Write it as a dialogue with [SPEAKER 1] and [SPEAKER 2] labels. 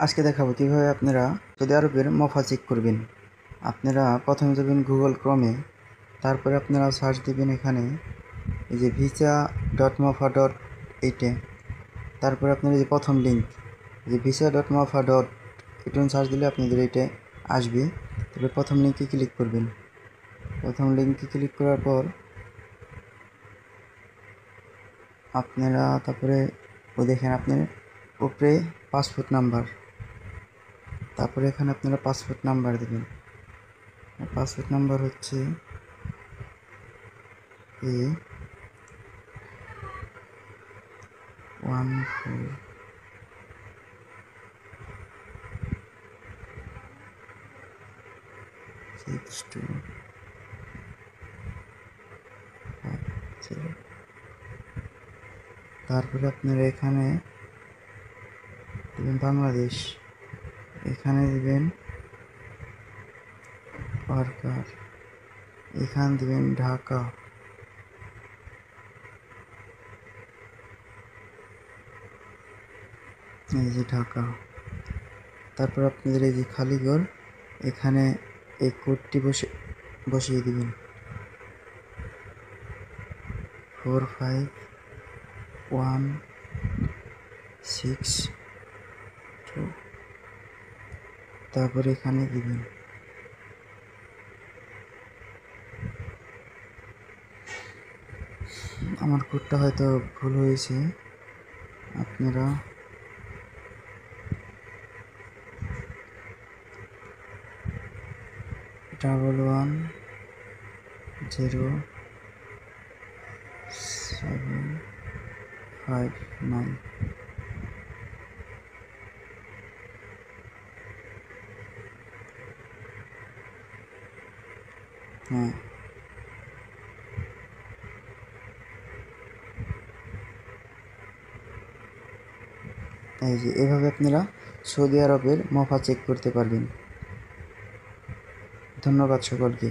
[SPEAKER 1] আজকে দেখাবো কিভাবে আপনারা সৌদি আরবের মফা চেক করবেন। আপনারা প্রথমে যাবেন গুগল ক্রমে, তারপরে আপনারা সার্চ দিবেন এখানে এই যে visa.mofa.8, তারপরে আপনার এই যে প্রথম লিঙ্ক যে visa.mofa.8 সার্চ দিলে আপনাদের এইটা আসবে। তারপরে প্রথম লিঙ্কে ক্লিক করবেন। প্রথম লিঙ্কে ক্লিক করার পর আপনারা তারপরে দেখেন আপনার উপরে পাসপোর্ট নাম্বার, তারপরে এখানে আপনারা পাসপোর্ট নাম্বার দেবেন। পাসপোর্ট নাম্বার হচ্ছে A146250। তারপরে আপনারা এখানে দেবেন বাংলাদেশ, এখানে দেবেন ওয়ার্কার, এখানে দেবেন ঢাকা, এই যে ঢাকা। তারপর আপনাদের এই যে খালি ঘর, এখানে এই কোডটি বসিয়ে দিবেন 45162। তারপরে এখানে দিবেন। আমার কোডটা হয়তো ভুল হয়েছে, আপনারা ডাবল 10759। হ্যাঁ, এই যে এভাবে আপনারা সৌদি আরবের মফা চেক করতে পারবেন। ধন্যবাদ সকলকে।